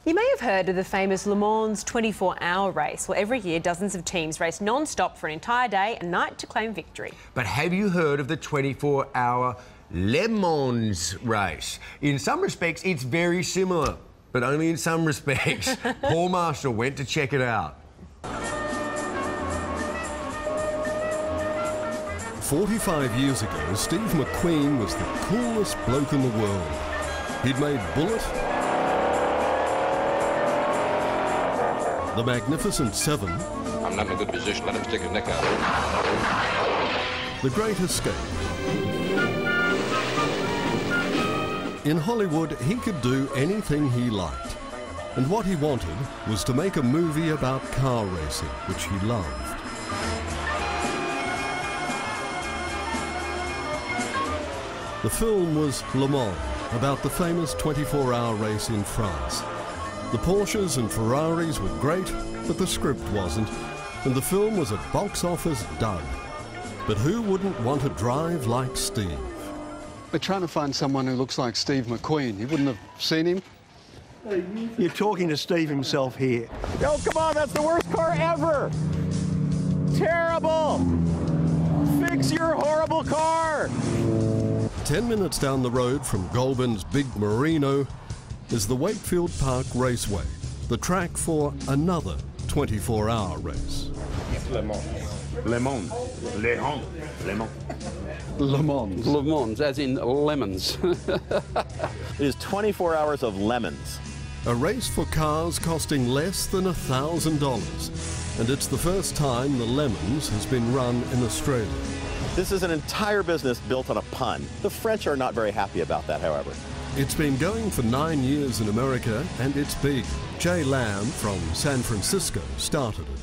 You may have heard of the famous Le Mans 24-hour race. Well, every year dozens of teams race non-stop for an entire day and night to claim victory. But have you heard of the 24-hour Le Mans race? In some respects, it's very similar, but only in some respects. Paul Marshall went to check it out. 45 years ago, Steve McQueen was the coolest bloke in the world. He'd made Bullitt, The Magnificent Seven, I'm not in a good position. Let him stick his neck out. The Great Escape. In Hollywood, he could do anything he liked. And what he wanted was to make a movie about car racing, which he loved. The film was Le Mans, about the famous 24-hour race in France. The Porsches and Ferraris were great, but the script wasn't, and the film was a box office dud. But who wouldn't want to drive like Steve? We're trying to find someone who looks like Steve McQueen. You wouldn't have seen him? You're talking to Steve himself here. Yo, come on, that's the worst car ever! Terrible! Fix your horrible car! 10 minutes down the road from Goulburn's big Merino is the Wakefield Park Raceway, the track for another 24-hour race. Le Mans. Le Mans. Le Mans. Le Mans. Le Mans. Le Mans, as in lemons. It is 24 hours of lemons. A race for cars costing less than $1,000. And it's the first time the Le Mans has been run in Australia. This is an entire business built on a pun. The French are not very happy about that, however. It's been going for 9 years in America, and it's big. Jay Lamb from San Francisco started it.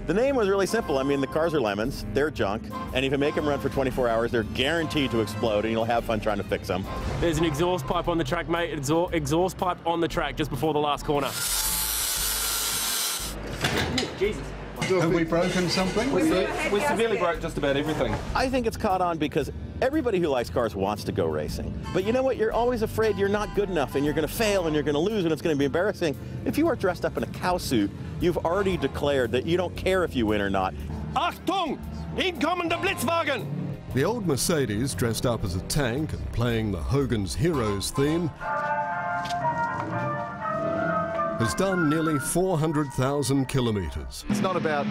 The name was really simple. I mean, the cars are lemons, they're junk, and if you make them run for 24 hours, they're guaranteed to explode, and you'll have fun trying to fix them. There's an exhaust pipe on the track, mate. Exhaust pipe on the track just before the last corner. Jesus. Have we broken something? We severely broke just about everything. I think it's caught on because everybody who likes cars wants to go racing. But you know what? You're always afraid you're not good enough, and you're going to fail, and you're going to lose, and it's going to be embarrassing. If you are dressed up in a cow suit, you've already declared that you don't care if you win or not. Achtung! Incoming the Blitzwagen! The old Mercedes, dressed up as a tank and playing the Hogan's Heroes theme, has done nearly 400,000 kilometres. It's not about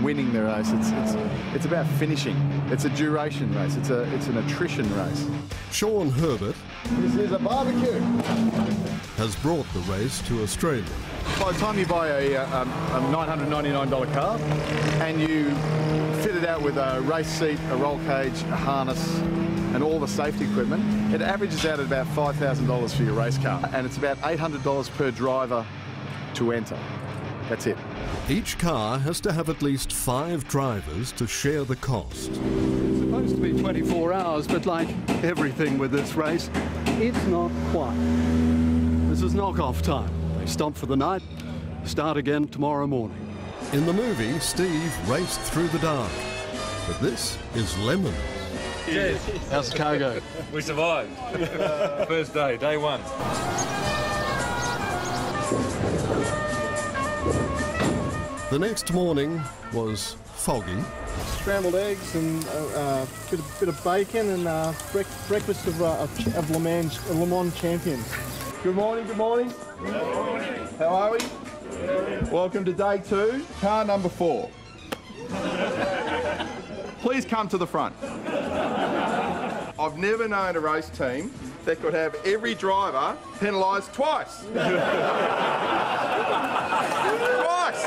winning the race, it's about finishing. It's a duration race, it's an attrition race. Sean Herbert This is a barbecue. has brought the race to Australia. By the time you buy a $999 car and you fit it out with a race seat, a roll cage, a harness, and all the safety equipment, it averages out at about $5,000 for your race car, and it's about $800 per driver to enter. That's it. Each car has to have at least 5 drivers to share the cost. It's supposed to be 24 hours, but like everything with this race, it's not quite. This is knock-off time. They stop for the night, start again tomorrow morning. In the movie, Steve raced through the dark, but this is Lemons. Yes. How's the car go? We survived. First day, day one. The next morning was foggy. Scrambled eggs and a bit of bacon and breakfast of Le Mans champions. Good morning, good morning. Good morning. How are we? Welcome to day 2, car number 4. Please come to the front. I've never known a race team that could have every driver penalised twice. Twice!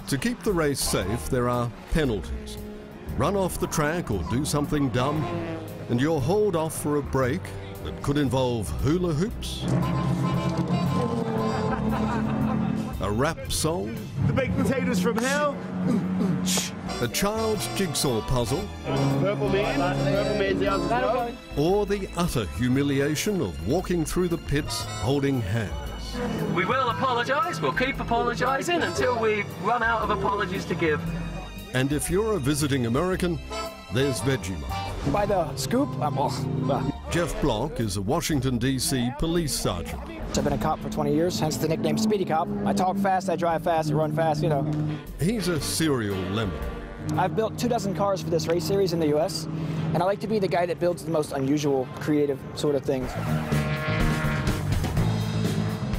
To keep the race safe, there are penalties. Run off the track or do something dumb, and you're hauled off for a break that could involve hula hoops, a rap song, The baked potatoes from hell. a child's jigsaw puzzle, Purple man's out as well. or the utter humiliation of walking through the pits holding hands. We will apologise. We'll keep apologising until we run out of apologies to give. And if you're a visiting American, there's Vegemite. By the scoop, I'm off. Jeff Block is a Washington, D.C. police sergeant. I've been a cop for 20 years, hence the nickname Speedy Cop. I talk fast, I drive fast, I run fast, you know. He's a serial lemon. I've built 2 dozen cars for this race series in the US, and I like to be the guy that builds the most unusual, creative sort of things.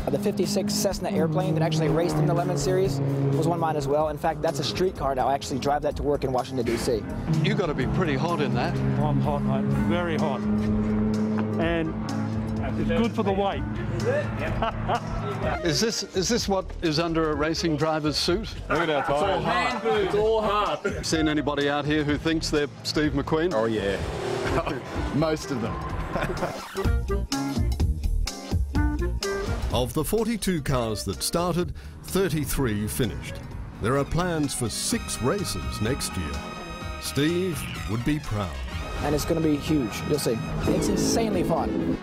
The 56 Cessna airplane that actually raced in the Le Mans series was one of mine as well. In fact, that's a street car now. I actually drive that to work in Washington, D.C. You've got to be pretty hot in that. I'm hot, mate. Very hot. And it's good for the weight. Is this what is under a racing driver's suit? Look at our tires. It's all hard. Seen anybody out here who thinks they're Steve McQueen? Oh, yeah. Most of them. Of the 42 cars that started, 33 finished. There are plans for 6 races next year. Steve would be proud. And it's going to be huge. You'll see. It's insanely fun.